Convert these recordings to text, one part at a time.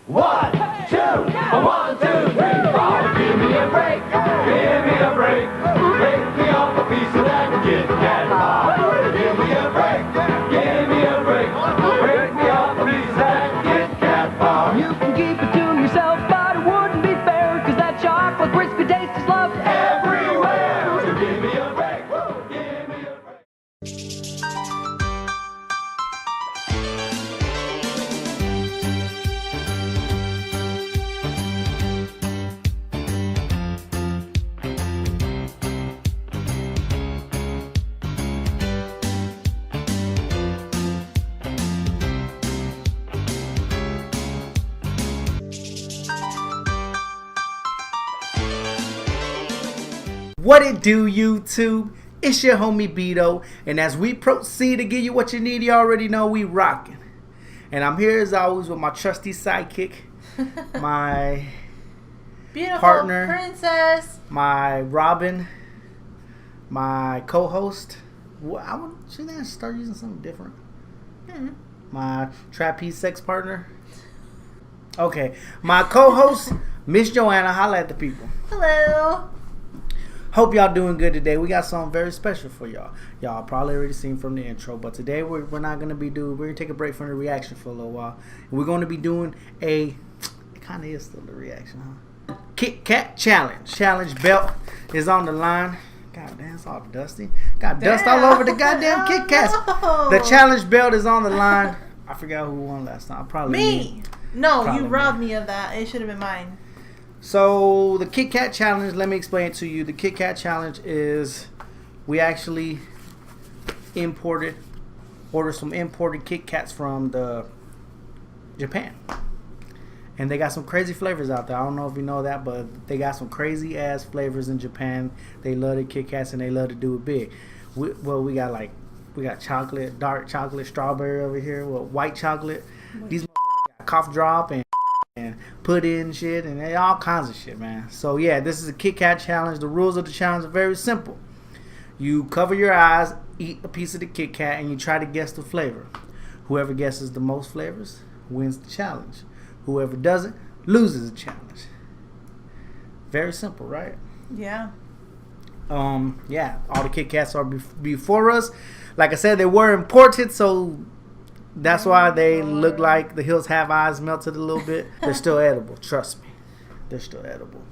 1, 2, 1, 2, 3, 4. Give me a break, give me a break. Break me off a piece of that Kit Kat bar. Give me a break, give me a break. Break me off a piece of that Kit Kat bar. You can keep it to yourself, but it wouldn't be fair, cause that chocolate crispy taste is loved Everywhere. So give me a break, give me a break. What it do, YouTube? It's your homie Bedo, and as we proceed to give you what you need, you already know we rocking. And I'm here as always with my trusty sidekick, my beautiful partner, princess, my Robin, my co-host. Should I start using something different? My trapeze sex partner. Okay, my co-host, Miss Joanna. Holla at the people. Hello. Hope y'all doing good today. We got something very special for y'all. Y'all probably already seen from the intro, but today we're not gonna be we're gonna take a break from the reaction for a little while. We're gonna be doing it kind of is still the reaction, huh? Kit Kat challenge. Challenge belt is on the line. God damn, it's all dusty. Got dust all over the goddamn Kit Kats. No. The challenge belt is on the line. I forgot who won last time. Probably Me. No, Probably you robbed me of that. It should have been mine. So the Kit Kat challenge, let me explain it to you. The Kit Kat challenge is we actually ordered some imported Kit Kats from Japan. And they got some crazy flavors out there. I don't know if you know that, but they got some crazy ass flavors in Japan. They love the Kit Kats and they love to do it big. We got chocolate, dark chocolate, strawberry over here, white chocolate. These motherfuckers got cough drop and pudding shit and all kinds of shit, man. So yeah, this is a Kit Kat challenge. The rules of the challenge are very simple. You cover your eyes, eat a piece of the Kit Kat, and you try to guess the flavor. Whoever guesses the most flavors wins the challenge. Whoever doesn't loses the challenge. Very simple, right? Yeah. Yeah, all the Kit Kats are before us. Like I said, they were imported, so that's why they look like the hills have eyes melted a little bit. They're still edible. Trust me. They're still edible.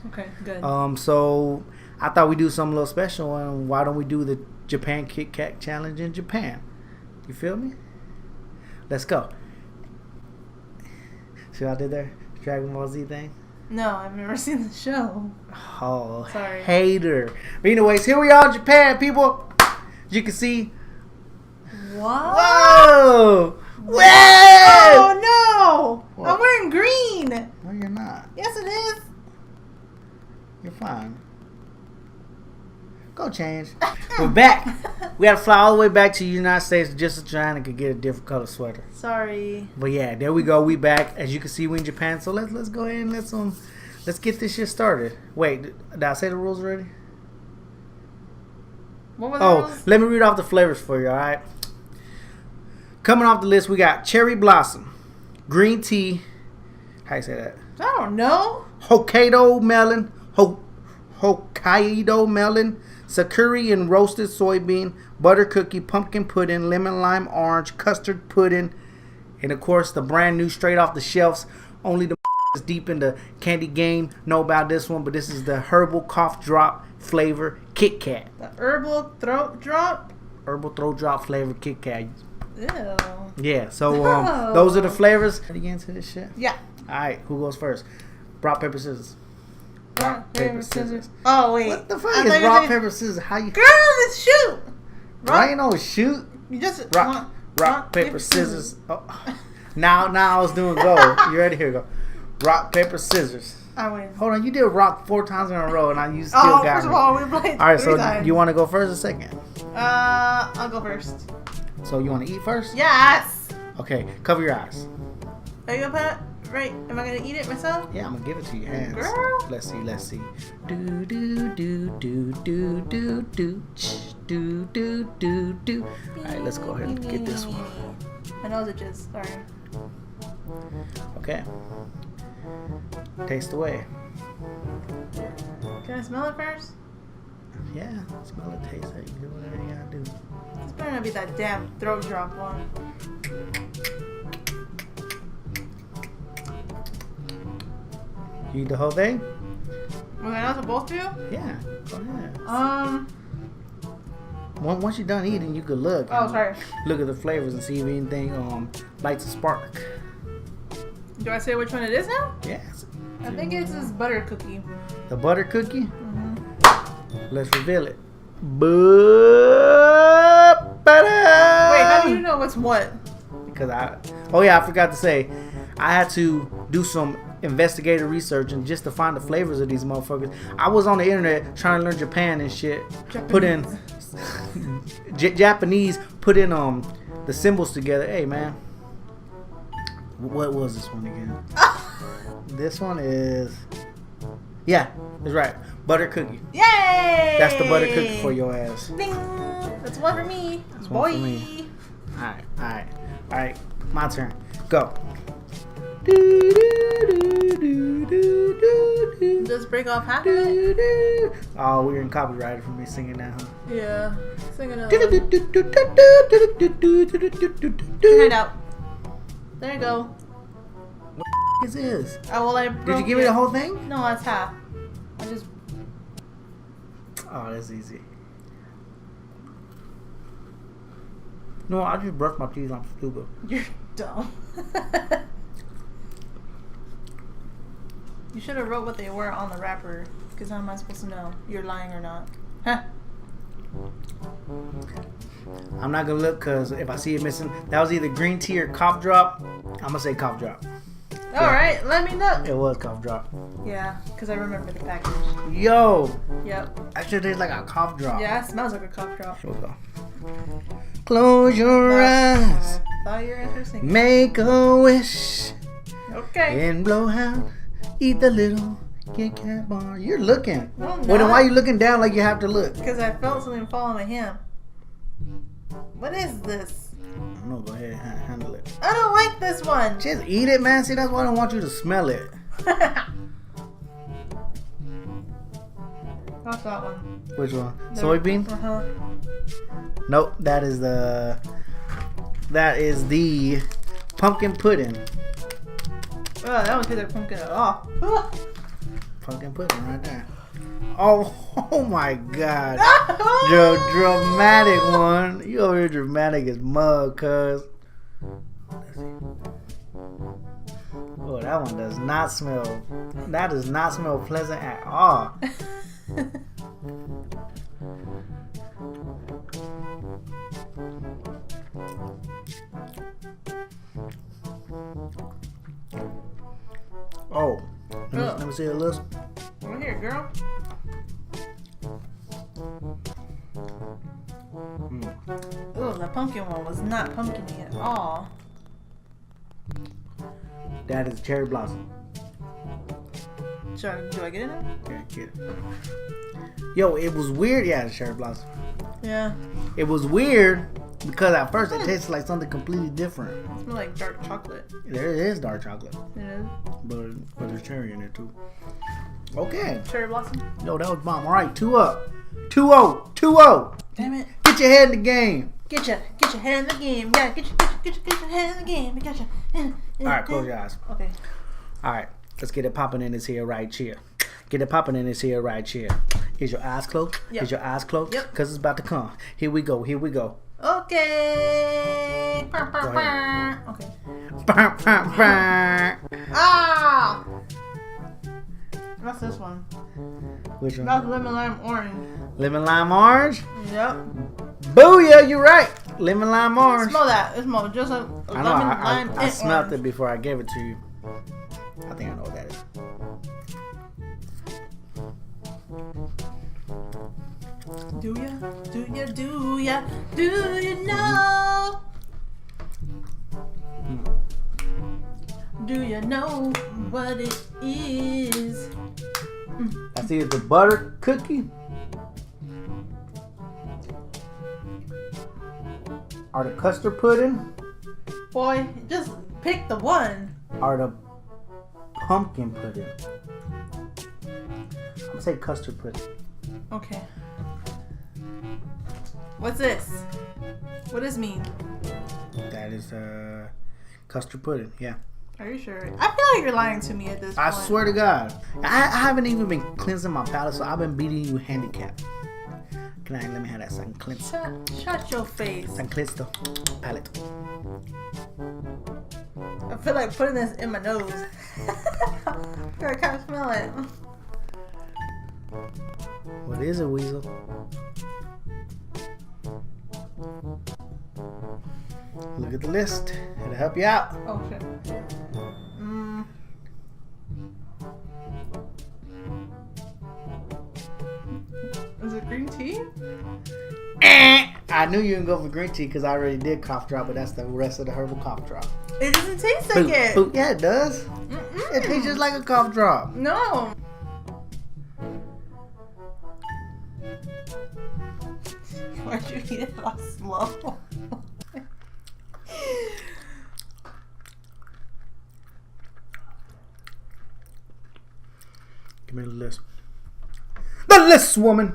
Okay, good. So I thought we'd do something a little special. And why don't we do the Japan Kit Kat challenge in Japan? You feel me? Let's go. See what I did there? Dragon Ball Z thing? No, I've never seen the show. Oh, sorry. Hater. But anyways, here we are in Japan, people. As you can see. What? Whoa! Whoa! Oh no! What? I'm wearing green. No, you're not. Yes, it is. You're fine. Go change. We're back. We gotta fly all the way back to the United States just so Joanna could get a different color sweater. Sorry. But yeah, there we go. We back. As you can see, we in Japan. So let's go ahead and let's get this shit started. Wait, did I say the rules already? What were the rules? Let me read off the flavors for you. All right. Coming off the list, we got cherry blossom, green tea. How you say that? I don't know. Hokkaido melon, Hokkaido melon, sakura and roasted soybean, butter cookie, pumpkin pudding, lemon lime orange, custard pudding, and of course the brand new straight off the shelves. Only the deep in the candy game know about this one, but this is the herbal cough drop flavor Kit Kat. The herbal throat drop. Herbal throat drop flavor Kit Kat. Ew. Yeah, so those are the flavors. Ready to get into this shit? Yeah. Alright, who goes first? Rock, paper, scissors. Rock, paper, scissors. Oh wait. What the fuck is rock, paper, scissors? How you? Girl, let's shoot. Why ain't no shoot? You just Rock, paper, scissors. Oh. Now I was doing go. You ready? Here we go. Rock, paper, scissors. I win. Hold on, you did rock 4 times in a row, and you still got me. First of all, we played All right, 3 so times. you want to go first or second? I'll go first. So you want to eat first? Yes. Okay, cover your eyes. Are you gonna put it right? Am I gonna eat it myself? Yeah, I'm gonna give it to your hands. Girl. Let's see. Do do do do do do do do do do do. All right, let's go ahead and get this one. My nose itches. Sorry. Okay. Taste away. Can I smell it first? Yeah, smell it, taste it. You do whatever you gotta do. This better not be that damn throat drop one. You eat the whole thing? Was I not supposed to? Yeah, go ahead. Once you're done eating, you could look. Oh, sorry. Look at the flavors and see if anything lights a spark. Do I say which one it is now? Yes. I think it's this butter cookie. The butter cookie? Mm-hmm. Let's reveal it. Wait, how do you know what's what? Because I forgot to say, I had to do some investigative research and just to find the flavors of these motherfuckers. I was on the internet trying to learn Japan and shit. Japanese. Put in Japanese. Put in the symbols together. Hey man, what was this one again? This one is it's right. Butter cookie. Yay! That's the butter cookie for your ass. Ding! That's one for me. That's Boy. one for me. Alright. My turn. Go. Just break off half of it? Oh, we're in copyrighted for me singing that, huh? Yeah. Sing another one. Put your hand out. There you go. What is this? Oh, well, I Did broke you give me the whole thing? No, that's half. I just... Oh, that's easy. No, I just brushed my teeth. I'm stupid. You're dumb. You should have wrote what they were on the wrapper. Because how am I supposed to know? You're lying or not? Huh? I'm not gonna look because if I see it missing, that was either green tea or cough drop. I'm gonna say cough drop. Alright, let me know. It was cough drop. Yeah, because I remember the package. Yo, Yep. actually tastes like a cough drop. Yeah, it smells like a cough drop. Here we go. Close your eyes. Thought you were interesting. Make a wish Okay. and blow out. Eat the little Kit Kat bar. You're looking. No, I'm Well, then not. why are you looking down like you have to look? Because I felt something fall on my hand. What is this? No, go ahead, handle it. I don't like this one. Just eat it, man. See, that's why I don't want you to smell it. What's that one? Which one? Soybean? Uh-huh. Nope, that is the pumpkin pudding. Oh, that don't taste like pumpkin at all. Pumpkin pudding right there. Oh my God. The dramatic one. You over here dramatic as mug, cuz. Oh, that one does not smell. That does not smell pleasant at all. Oh, let me see the list. Over here, girl. Oh, the pumpkin one was not pumpkin-y at all. That is cherry blossom. Do I get it now? Yeah, get it. Yo, it was weird. Yeah, it's cherry blossom. Yeah. It was weird because at first it tasted like something completely different. It smells like dark chocolate. There is dark chocolate, It is. but there's cherry in it too. Okay. Cherry blossom. Yo, that was bomb. All right, 2 up. 2-0. 2-0. Damn it. Get your head in the game. Get your head in the game. Yeah, get your head in the game. Get your All right, close your eyes. Okay. All right, let's get it popping in this here right here. Get it popping in this here right here. Is your eyes closed? Yep. Is your eyes closed? Yep. Because it's about to come. Here we go. Here we go. Okay. Go ahead. Okay. Bah, bah, bah. Ah! What's this one? Which one? That's lemon lime orange. Lemon lime orange? Yep. Booyah, you're right. Lemon lime orange. Smell that. It smells just like I know. lemon lime I and smelled orange. it before I gave it to you. I think I know what that is. Do ya? Do you know? Do you know what it is? I see it's the butter cookie. Or the custard pudding. Boy, just pick the one. Or the pumpkin pudding. I'm gonna say custard pudding. Okay. What's this? What does this mean? That is custard pudding. Yeah. Are you sure? I feel like you're lying to me at this I point. swear to God. I haven't even been cleansing my palate, so I've been beating you handicapped. Let me have that San cleanse. Shut your face. San cleanse the palate. I feel like putting this in my nose. I can't smell it. What is it, Weasel? Look at the list. It'll help you out. Oh shit. Is it green tea? I knew you didn't go for green tea because I already did cough drop, but that's the rest of the herbal cough drop. It doesn't taste like it. Boop. Yeah, it does. It tastes just like a cough drop. No. Why'd you eat it all slow? Give me the list. The list, woman.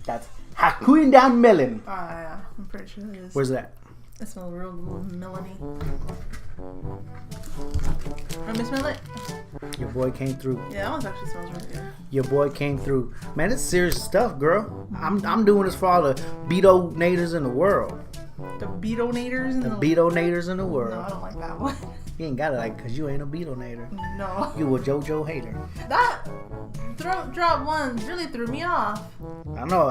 That's Hakuin down melon. Oh yeah, I'm pretty sure it is. Where's that? It smells real melony. Let me smell it. Your boy came through. Yeah, that one actually smells really good. Your boy came through. Man, it's serious stuff, girl. I'm doing this for all the Bedo naders in the world. The Bedo-nators The Bedo naders in the No, world. I don't like that one. You ain't got it like because you ain't a Bedo nader. No. You a JoJo hater. That throat drop one really threw me off. I know.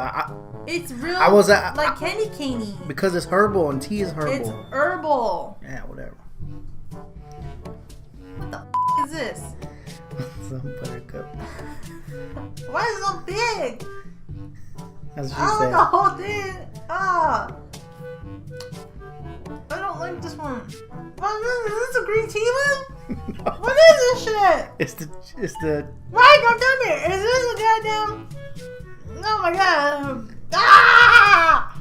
It's real I was like candy caney. because it's herbal and tea is herbal. It's herbal. Yeah, whatever. What the is this? Some buttercup. Why is it so big? That's what I she want said. the whole thing. Ah. I don't like this one. What is this a green tea one? No. What is this shit? It's the Why don't tell me? Is this a goddamn? Oh my god! Ah!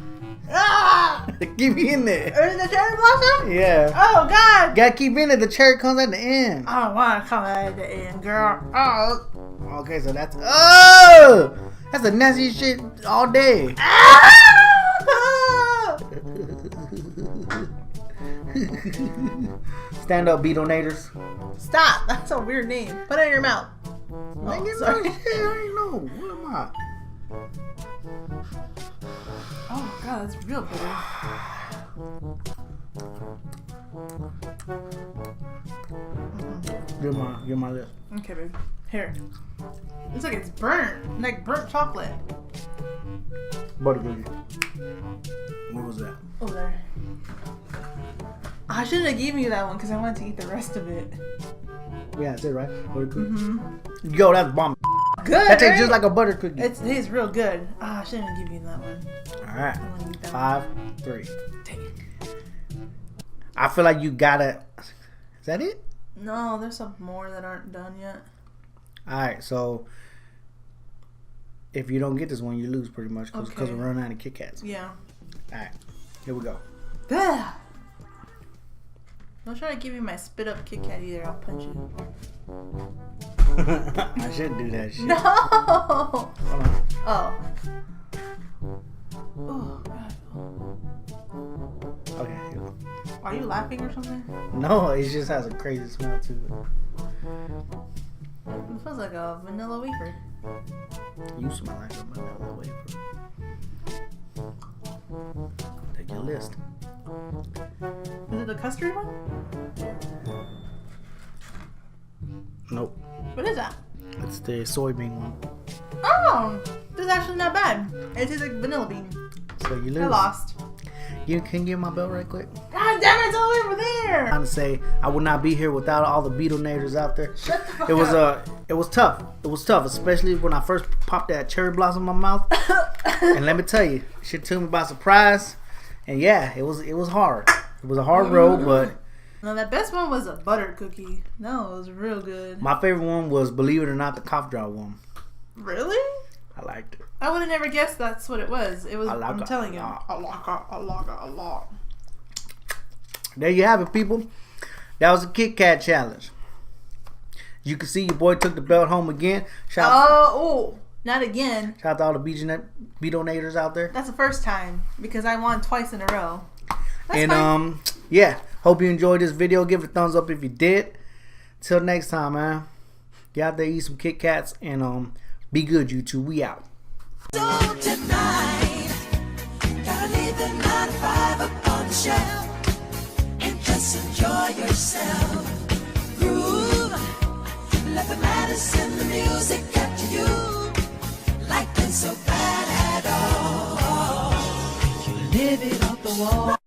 Ah! keep me in there. Is it the cherry blossom? Yeah. Oh god! Gotta keep in it. The cherry comes at the end. I don't want to come at the end, girl. Oh. Okay, so that's that's the nastiest shit all day. Ah! Stand up, Bedo naders. Stop! That's a weird name. Put it in your mouth. Nigga, sorry. no shit, I ain't know. What am I? Oh god, that's real bitter. Get my list. Okay, babe. Here. Looks like it's burnt. Like burnt chocolate. Butter cookie. What was that? Over there. I shouldn't have given you that one because I wanted to eat the rest of it. Yeah, that's it, right? Butter cookie. Yo, that's bomb. Good. That tastes right? just like a butter cookie. It is real good. I shouldn't have given you that one. All right. I want to eat that 5-3. one. Dang it. I feel like you gotta. Is that it? No, there's some more that aren't done yet. All right. So if you don't get this one, you lose pretty much because Okay. we're running out of Kit Kats. Yeah. All right. Here we go. Ugh. Don't try to give me my spit up Kit Kat either. I'll punch you. I should do that shit. No. Hold on. Oh. Oh god. Okay. Here we go. Are you laughing or something? No, it just has a crazy smell to it. It smells like a vanilla wafer. You smell like a vanilla wafer. Take your list. Is it the custard one? Nope. What is that? It's the soybean one. Oh, this is actually not bad. It tastes like vanilla bean. So you lose. I lost. You can get my belt right quick. God damn it, it's all over there. I'm trying to say I would not be here without all the Bedo naders out there. Shut the fuck It was up. it was tough. It was tough, especially when I first popped that cherry blossom in my mouth. And let me tell you, shit took me by surprise. And yeah, it was hard. It was a hard road, but No, that best one was a butter cookie. No, it was real good. my favorite one was, believe it or not, the cough drop one. Really? I liked it. I would have never guessed that's what it was. It was. I like I'm it telling a you. lot. A lot. There you have it, people. That was a Kit Kat challenge. You can see your boy took the belt home again. Not again. Shout out to all the Bedo-nators out there. That's the first time because I won twice in a row. That's and fine. Yeah, hope you enjoyed this video. Give it a thumbs up if you did. Till next time, man. Get out there, eat some Kit Kats, and be good, YouTube. We out. So tonight, gotta leave the 9 to 5 up on the shelf and just enjoy yourself. Groove, let the medicine, the music get to you. Like it's so bad at all. You live it off the wall.